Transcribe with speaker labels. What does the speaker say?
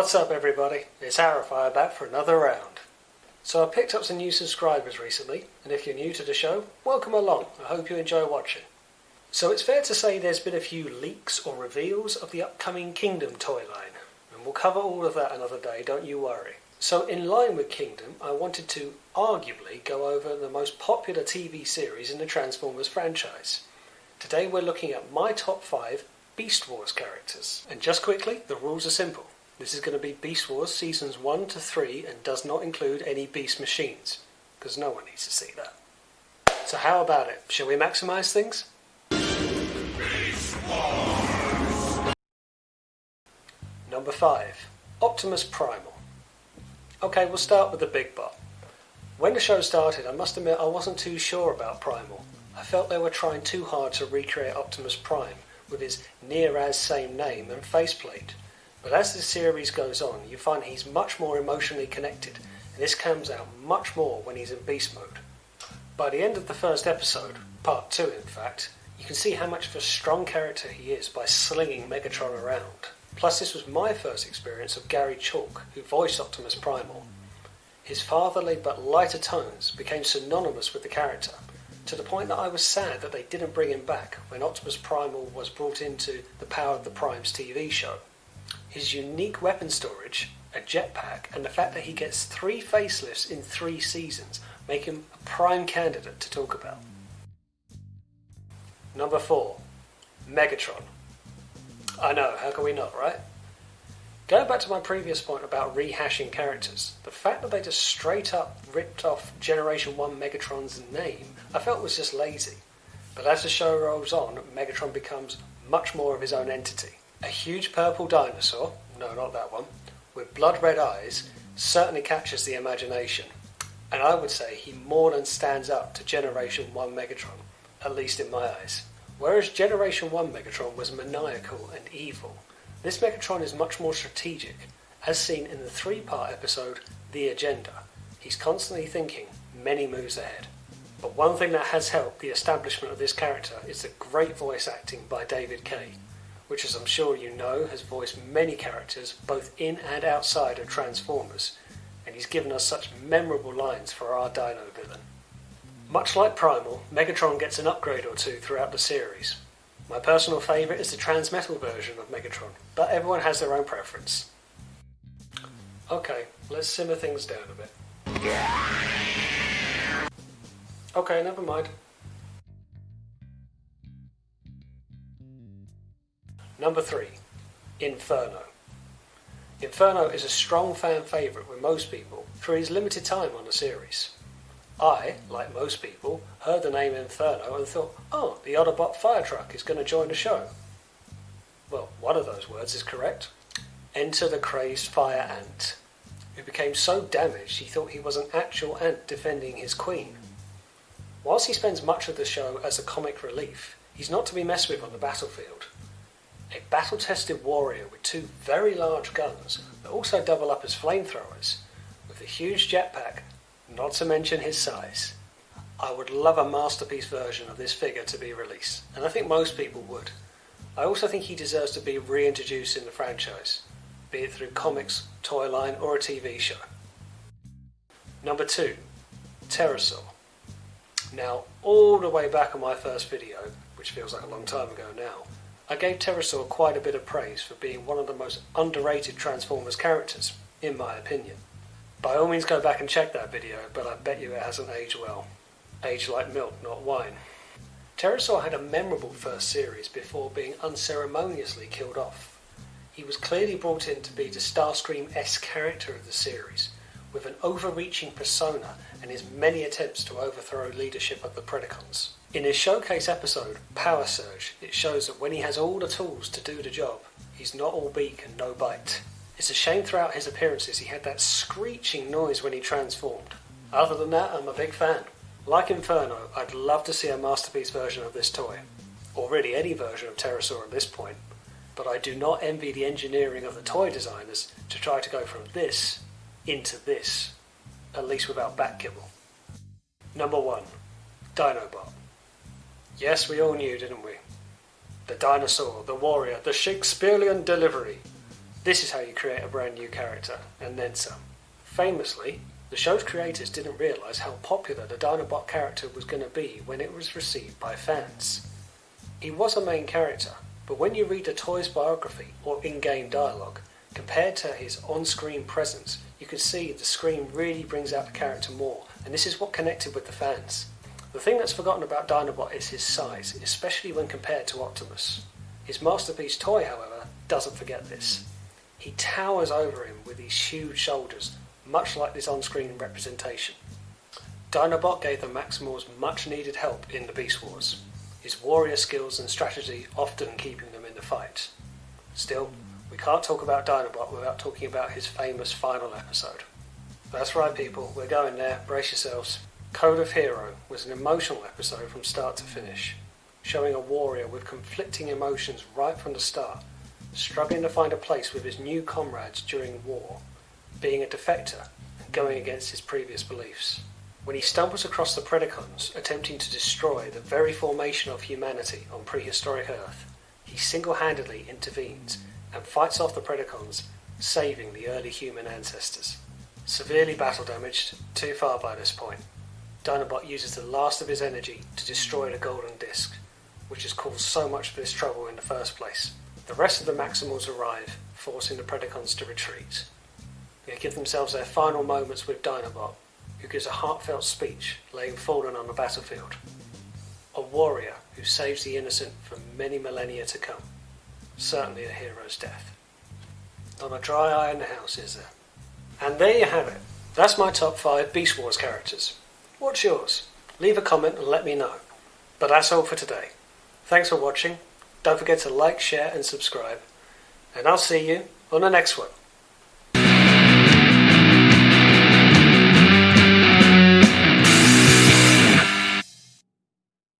Speaker 1: What's up everybody, it's Arafire back for another round. So I picked up some new subscribers recently, and if you're new to the show, welcome along, I hope you enjoy watching. So it's fair to say there's been a few leaks or reveals of the upcoming Kingdom toy line, and we'll cover all of that another day, don't you worry. So in line with Kingdom, I wanted to arguably go over the most popular TV series in the Transformers franchise. Today we're looking at my top 5 Beast Wars characters. And just quickly, the rules are simple. This is going to be Beast Wars Seasons 1 to 3 and does not include any Beast machines, because no one needs to see that. So how about it? Shall we maximise things? Beast Wars! Number 5. Optimus Primal. Okay, we'll start with the big bot. When the show started, I must admit I wasn't too sure about Primal. I felt they were trying too hard to recreate Optimus Prime with his near-as same name and faceplate. But as the series goes on, you find he's much more emotionally connected, and this comes out much more when he's in beast mode. By the end of the first episode, part 2 in fact, you can see how much of a strong character he is by slinging Megatron around. Plus this was my first experience of Gary Chalk, who voiced Optimus Primal. His fatherly but lighter tones became synonymous with the character, to the point that I was sad that they didn't bring him back when Optimus Primal was brought into the Power of the Primes TV show. His unique weapon storage, a jetpack, and the fact that he gets 3 facelifts in 3 seasons make him a prime candidate to talk about. Number 4. Megatron. I know, how can we not, right? Going back to my previous point about rehashing characters, the fact that they just straight up ripped off Generation 1 Megatron's name, I felt was just lazy. But as the show rolls on, Megatron becomes much more of his own entity. A huge purple dinosaur, no not that one, with blood red eyes certainly captures the imagination, and I would say he more than stands up to Generation 1 Megatron, at least in my eyes. Whereas Generation 1 Megatron was maniacal and evil, this Megatron is much more strategic, as seen in the 3-part episode The Agenda. He's constantly thinking many moves ahead. But one thing that has helped the establishment of this character is the great voice acting by David Kaye, which, as I'm sure you know, has voiced many characters both in and outside of Transformers, and he's given us such memorable lines for our Dino villain. Much like Primal, Megatron gets an upgrade or two throughout the series. My personal favourite is the Transmetal version of Megatron, but everyone has their own preference. Okay, let's simmer things down a bit. Okay, never mind. Number 3. Inferno. Inferno is a strong fan favourite with most people through his limited time on the series. I, like most people, heard the name Inferno and thought, oh, the Autobot fire truck is going to join the show. Well, one of those words is correct. Enter the crazed fire ant, who became so damaged he thought he was an actual ant defending his queen. Whilst he spends much of the show as a comic relief, he's not to be messed with on the battlefield. A battle-tested warrior with 2 very large guns that also double up as flamethrowers, with a huge jetpack, not to mention his size. I would love a masterpiece version of this figure to be released, and I think most people would. I also think he deserves to be reintroduced in the franchise, be it through comics, toy line or a TV show. Number 2. Terrorsaur. Now, all the way back on my first video, which feels like a long time ago now, I gave Terrorsaur quite a bit of praise for being one of the most underrated Transformers characters, in my opinion. By all means go back and check that video, but I bet you it hasn't aged well. Aged like milk, not wine. Terrorsaur had a memorable first series before being unceremoniously killed off. He was clearly brought in to be the Starscream-esque character of the series, with an overreaching persona and his many attempts to overthrow leadership of the Predacons. In his showcase episode, Power Surge, it shows that when he has all the tools to do the job, he's not all beak and no bite. It's a shame throughout his appearances he had that screeching noise when he transformed. Other than that, I'm a big fan. Like Inferno, I'd love to see a masterpiece version of this toy, or really any version of Terrorsaur at this point, but I do not envy the engineering of the toy designers to try to go from this into this, at least without back kibble. Number 1. Dinobot. Yes, we all knew, didn't we? The dinosaur, the warrior, the Shakespearean delivery. This is how you create a brand new character, and then some. Famously, the show's creators didn't realise how popular the Dinobot character was going to be when it was received by fans. He was a main character, but when you read the toy's biography or in-game dialogue, compared to his on-screen presence, you can see the screen really brings out the character more, and this is what connected with the fans. The thing that's forgotten about Dinobot is his size, especially when compared to Optimus. His masterpiece toy, however, doesn't forget this. He towers over him with these huge shoulders, much like this on-screen representation. Dinobot gave the Maximals much needed help in the Beast Wars, his warrior skills and strategy often keeping them in the fight. Still, we can't talk about Dinobot without talking about his famous final episode. That's right people, we're going there, brace yourselves. Code of Hero was an emotional episode from start to finish, showing a warrior with conflicting emotions right from the start, struggling to find a place with his new comrades during war, being a defector and going against his previous beliefs. When he stumbles across the Predacons attempting to destroy the very formation of humanity on prehistoric Earth, he single-handedly intervenes and fights off the Predacons, saving the early human ancestors. Severely battle damaged, too far by this point, Dinobot uses the last of his energy to destroy the Golden Disc, which has caused so much of this trouble in the first place. The rest of the Maximals arrive, forcing the Predacons to retreat. They give themselves their final moments with Dinobot, who gives a heartfelt speech laying fallen on the battlefield. A warrior who saves the innocent for many millennia to come. Certainly a hero's death. Not a dry eye in the house, is there? And there you have it. That's my top 5 Beast Wars characters. What's yours? Leave a comment and let me know. But that's all for today. Thanks for watching. Don't forget to like, share and subscribe. And I'll see you on the next one.